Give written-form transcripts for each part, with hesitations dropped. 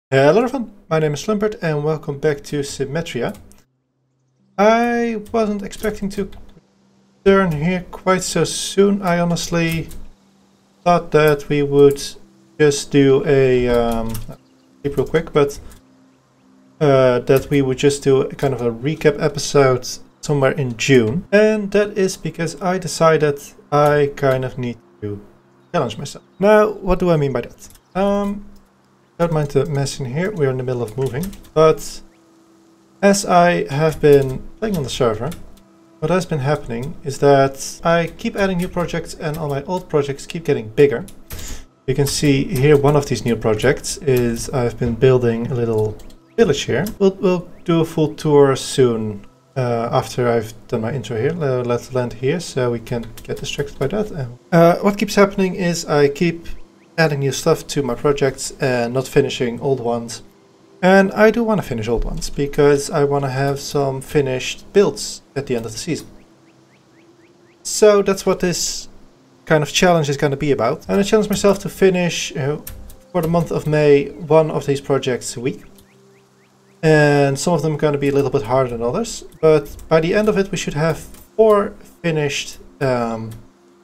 Hello everyone, my name is Slumperd and welcome back to Symmetria. I wasn't expecting to return here quite so soon. I honestly thought that we would just do a keep real quick, but that we would just do a kind of a recap episode somewhere in June. And that is because I decided I kind of need to challenge myself. Now, what do I mean by that? Don't mind the mess in here, we're in the middle of moving. But as I have been playing on the server, what has been happening is that I keep adding new projects and all my old projects keep getting bigger. You can see here one of these new projects is I've been building a little village here. We'll do a full tour soon after I've done my intro here. Let's land here so we can't get distracted by that. What keeps happening is I keep adding new stuff to my projects and not finishing old ones. And I do want to finish old ones because I want to have some finished builds at the end of the season. So that's what this kind of challenge is going to be about. And I challenge myself to finish for the month of May one of these projects a week. And some of them are going to be a little bit harder than others. But by the end of it we should have 4 finished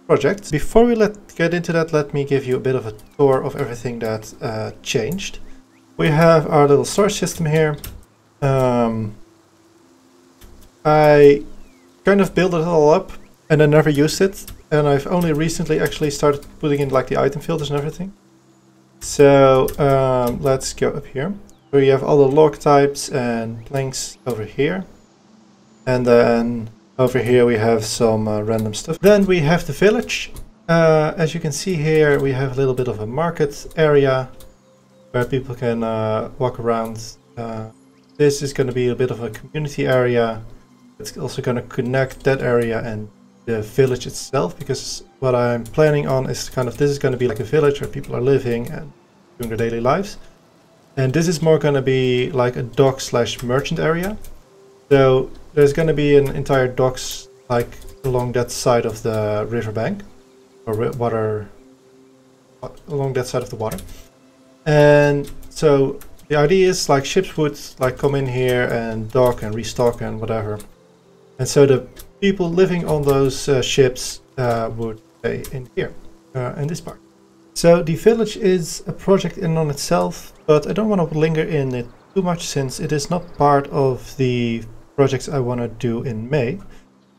project. Before we get into that, let me give you a bit of a tour of everything that changed. We have our little storage system here. I kind of built it all up and I never used it, and I've only recently actually started putting in like the item filters and everything. So let's go up here. We have all the log types and links over here, and then over here we have some random stuff. Then we have the village. As you can see here, we have a little bit of a market area where people can walk around. This is going to be a bit of a community area. It's also going to connect that area and the village itself, because what I'm planning on is this is going to be like a village where people are living and doing their daily lives. And this is more going to be like a dock/merchant area. So there's going to be an entire docks like along that side of the riverbank, or water, along that side of the water. And so the idea is like ships would like come in here and dock and restock and whatever. And so the people living on those ships would stay in here, in this part. So the village is a project in on itself, but I don't want to linger in it too much since it is not part of the projects I want to do in May.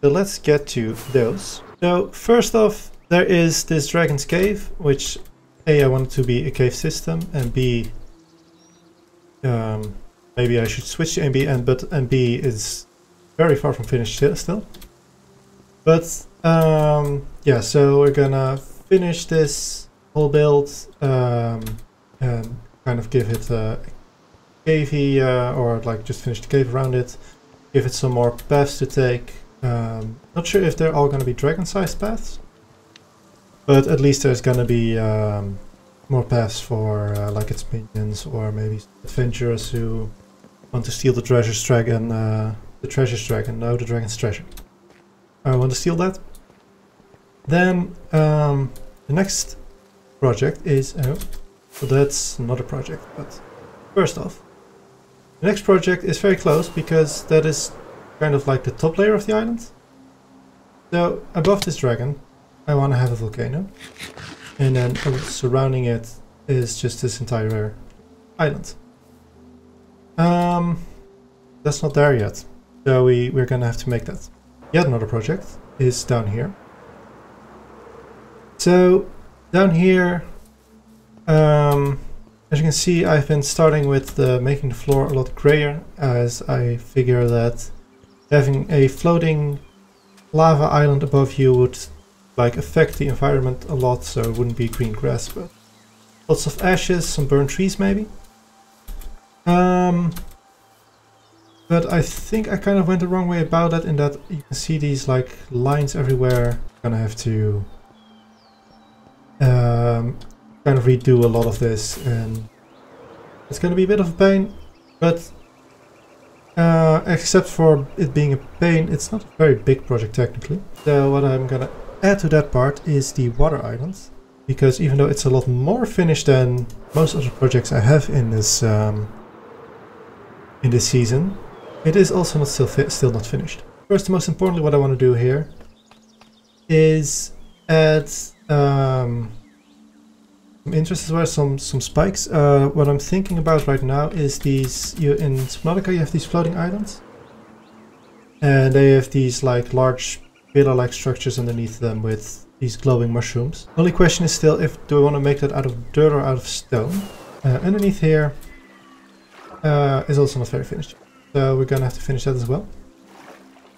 So let's get to those. So first off, there is this Dragon's Cave, which A, I want it to be a cave system, and B, maybe I should switch to MB, and B is very far from finished still. But yeah, so we're gonna finish this whole build and kind of give it a cavey, or like just finish the cave around it. Give it some more paths to take. Not sure if they're all going to be dragon-sized paths, but at least there's going to be more paths for like its minions, or maybe adventurers who want to steal the treasure's dragon. The treasure's dragon, no, the dragon's treasure. I want to steal that. Then the next project is well, that's another project. But first off, the next project is very close because that is kind of like the top layer of the island. So above this dragon I want to have a volcano, and then surrounding it is just this entire island. That's not there yet, so we're gonna have to make that. Yet another project is down here. So down here, as you can see, I've been starting with making the floor a lot grayer, as I figure that having a floating lava island above you would like affect the environment a lot, so it wouldn't be green grass, but lots of ashes, some burnt trees maybe. But I think I kind of went the wrong way about that, in that you can see these like lines everywhere. I'm gonna have to kind of redo a lot of this, and it's going to be a bit of a pain, but except for it being a pain, it's not a very big project technically. So what I'm going to add to that part is the water islands. because even though it's a lot more finished than most other projects I have in this season, it is also not still not finished. First, most importantly, what I want to do here is add some interest as well, some spikes. What I'm thinking about right now is these. In Subnautica, you have these floating islands, and they have these like large pillar-like structures underneath them with these glowing mushrooms. Only question is still, do I want to make that out of dirt or out of stone? Underneath here is also not very finished, so we're gonna have to finish that as well.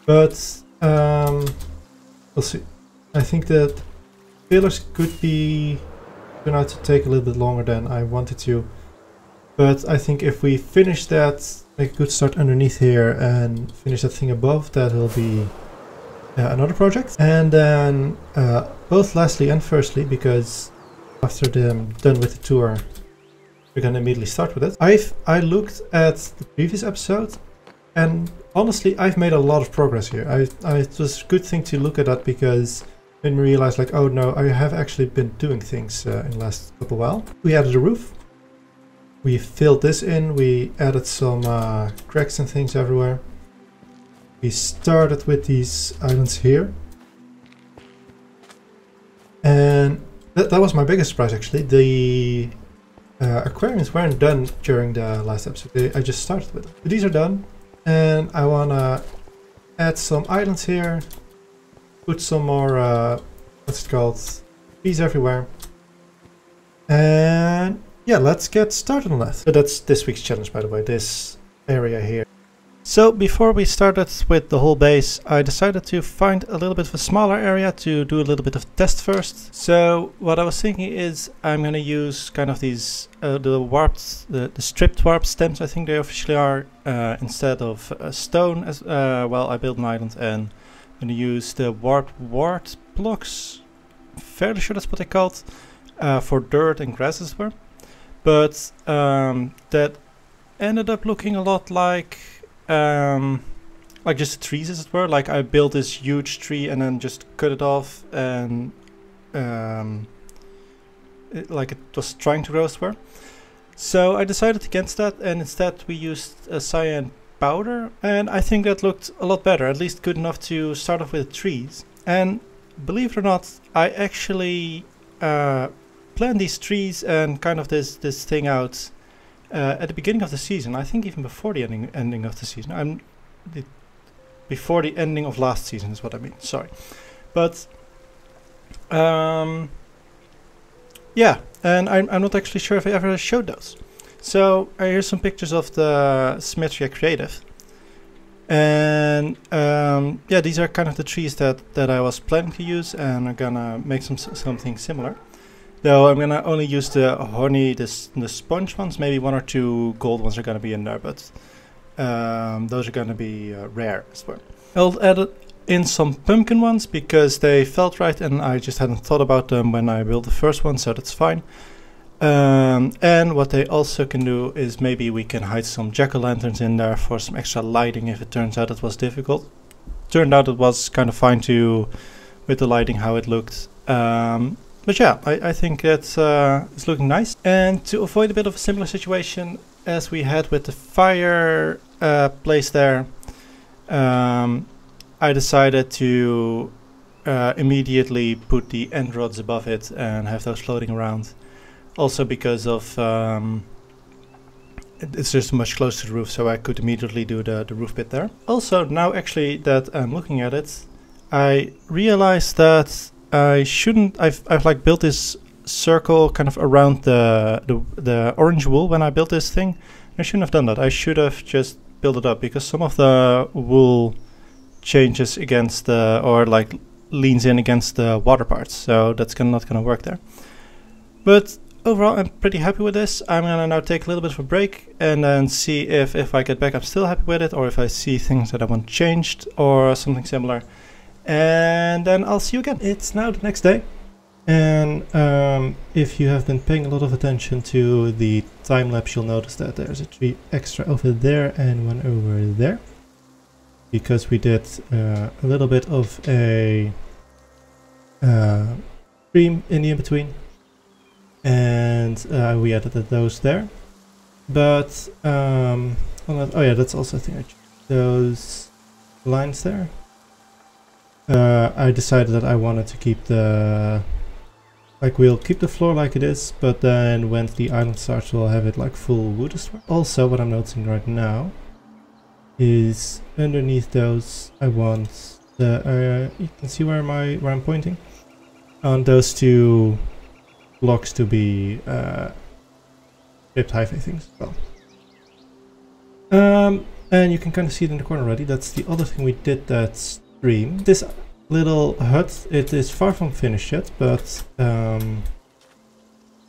But we'll see. I think that pillars could be turn out to take a little bit longer than I wanted to, but I think if we finish that, make a good start underneath here and finish that thing above, that will be another project. And then both lastly and firstly, because after I'm done with the tour, we're gonna immediately start with it. I looked at the previous episode, and honestly, I've made a lot of progress here. It was a good thing to look at that, because it made me realize, like, oh no, I have actually been doing things in the last couple while. We added a roof. We filled this in. We added some cracks and things everywhere. We started with these islands here. And that was my biggest surprise, actually. The aquariums weren't done during the last episode. I just started with them. But these are done. And I want to add some islands here. Put some more, what's it called, trees everywhere. And yeah, let's get started on that. So that's this week's challenge, by the way, this area here. So before we started with the whole base, I decided to find a little bit of a smaller area to do a little bit of test first. So what I was thinking is I'm going to use kind of these, the stripped warp stems, I think they officially are, instead of stone. As well, I built an island, and I'm going to use the warp wart blocks, fairly sure that's what they're called, for dirt and grass as well. But that ended up looking a lot like just the trees, as it were. Like I built this huge tree and then just cut it off, and like it was trying to grow, as it were. So I decided against that, and instead we used a cyan powder, and I think that looked a lot better, at least good enough to start off with trees. And believe it or not, I actually planned these trees and kind of this thing out at the beginning of the season. I think even before the ending of the season. Before the ending of last season is what I mean. Sorry, but yeah, and I'm not actually sure if I ever showed those. So here's some pictures of the Symmetria Creative, and yeah, these are kind of the trees that I was planning to use, and I'm gonna make something similar. Though I'm gonna only use the honey, the sponge ones. Maybe 1 or 2 gold ones are gonna be in there, but those are gonna be rare as well. I'll add in some pumpkin ones because they felt right, and I just hadn't thought about them when I built the first one, so that's fine. And what they also can do is maybe we can hide some jack-o'-lanterns in there for some extra lighting if it turns out it was difficult. Turned out it was kind of fine with the lighting, how it looked. But yeah, I think it's looking nice. And to avoid a bit of a similar situation as we had with the fire place there, I decided to immediately put the end rods above it and have those floating around. Also because of it's just much closer to the roof, so I could immediately do the roof bit there. Also, now actually that I'm looking at it, I realized that I shouldn't. I've like built this circle kind of around the orange wool when I built this thing. I shouldn't have done that. I should have just built it up, because some of the wool changes against the, or like leans in against the water parts, so that's not gonna work there. But overall, I'm pretty happy with this. I'm gonna now take a little bit of a break and then see if I get back I'm still happy with it, or if I see things that I want changed or something similar. And then I'll see you again. It's now the next day, and if you have been paying a lot of attention to the time lapse, you'll notice that there's a tree extra over there and one over there, because we did a little bit of a stream in the in-between. and we added those there. But oh yeah, that's also a thing. Those lines there. I decided that I wanted to keep the we'll keep the floor like it is, but then when the island starts, we'll have it like full wood as well. Also, what I'm noticing right now is underneath those, I want the you can see where I'm pointing on those two blocks to be shaped hyphae things as well. And you can kind of see it in the corner already. That's the other thing we did that stream. This little hut, it is far from finished yet, but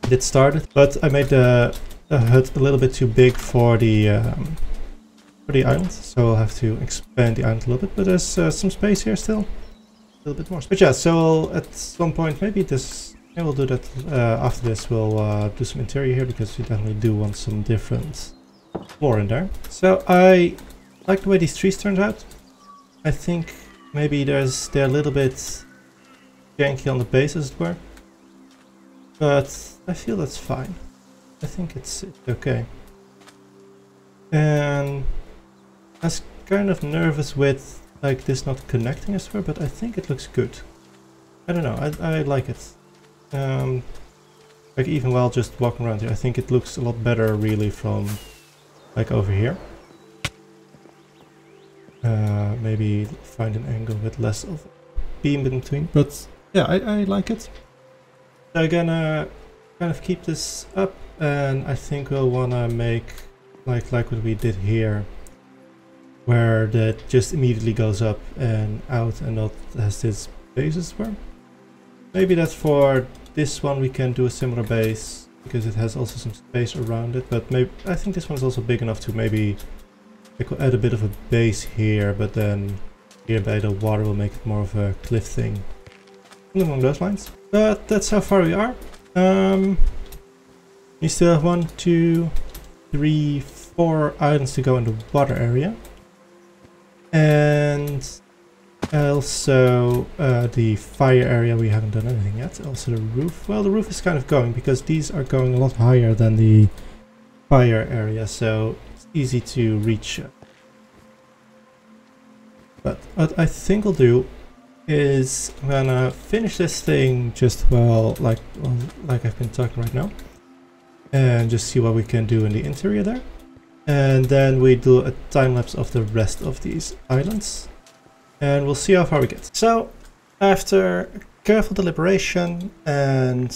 it started. But I made the hut a little bit too big for the island, so I'll have to expand the island a little bit. But there's some space here still, a little bit more. But yeah, so at some point, maybe we'll do that after this. We'll do some interior here because we definitely do want some different floor in there. So I like the way these trees turned out. I think maybe they're a little bit janky on the base, as it were, but I feel that's fine. I think it's okay. And I was kind of nervous with like this not connecting, as it were, but I think it looks good. I don't know, I like it. Like even while just walking around here, I think it looks a lot better really from like over here. Maybe find an angle with less of a beam in between, but yeah, I like it. So I'm gonna kind of keep this up, and I think we'll wanna make like what we did here, where that just immediately goes up and out and not has this base as well. Maybe that's for this one we can do a similar base because it has also some space around it, but maybe I think this one's also big enough to maybe I could add a bit of a base here, but then here by the water will make it more of a cliff thing. Something along those lines. But that's how far we are. We still have 1, 2, 3, 4 islands to go in the water area. And also the fire area, we haven't done anything yet. Also the roof. Well, the roof is kind of going because these are going a lot higher than the fire area, so it's easy to reach. But what I think we'll do is I'm gonna finish this thing just like I've been talking right now, and just see what we can do in the interior there, and then we do a time lapse of the rest of these islands, and we'll see how far we get. So after careful deliberation and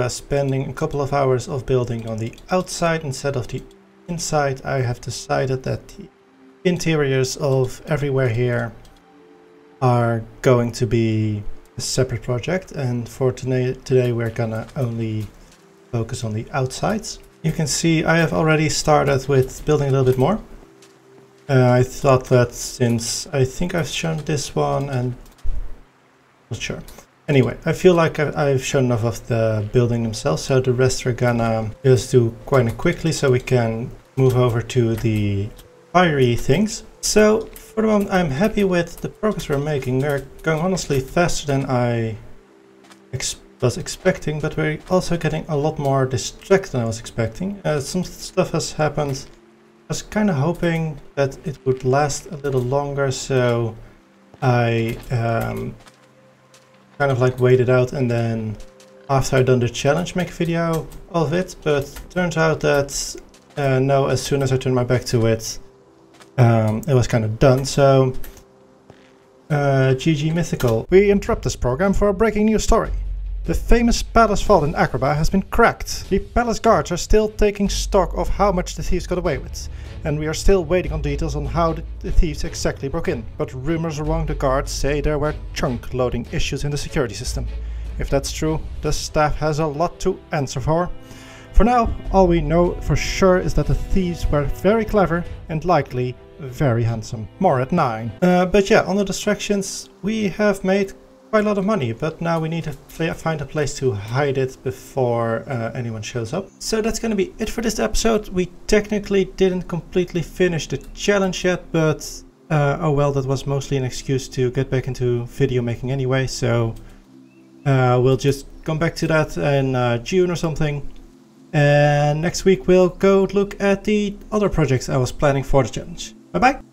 spending a couple of hours of building on the outside instead of the inside, I have decided that the interiors of everywhere here are going to be a separate project, and for today we're gonna only focus on the outsides. You can see I have already started with building a little bit more. I thought that since I think I've shown this one, and not sure. Anyway, I feel like I've shown enough of the building themselves, so the rest we're gonna just do quite quickly so we can move over to the fiery things. So for the moment I'm happy with the progress we're making. We're going honestly faster than I was expecting, but we're also getting a lot more distracted than I was expecting. Some stuff has happened. I was kind of hoping that it would last a little longer, so I kind of like waited out and then after I'd done the challenge make a video of it, but turns out that no, as soon as I turned my back to it, it was kind of done. So GG Mythical. We interrupt this program for a breaking news story. The famous palace vault in Agrabah has been cracked. The palace guards are still taking stock of how much the thieves got away with, and we are still waiting on details on how the thieves exactly broke in. But rumors among the guards say there were chunk loading issues in the security system. If that's true, the staff has a lot to answer for. For now, all we know for sure is that the thieves were very clever and likely very handsome. More at 9. But yeah, on the distractions, we have made quite a lot of money, but now we need to find a place to hide it before anyone shows up. So that's going to be it for this episode. We technically didn't completely finish the challenge yet, but oh well, that was mostly an excuse to get back into video making anyway, so We'll just come back to that in June or something. And next week we'll go look at the other projects I was planning for the challenge. Bye bye!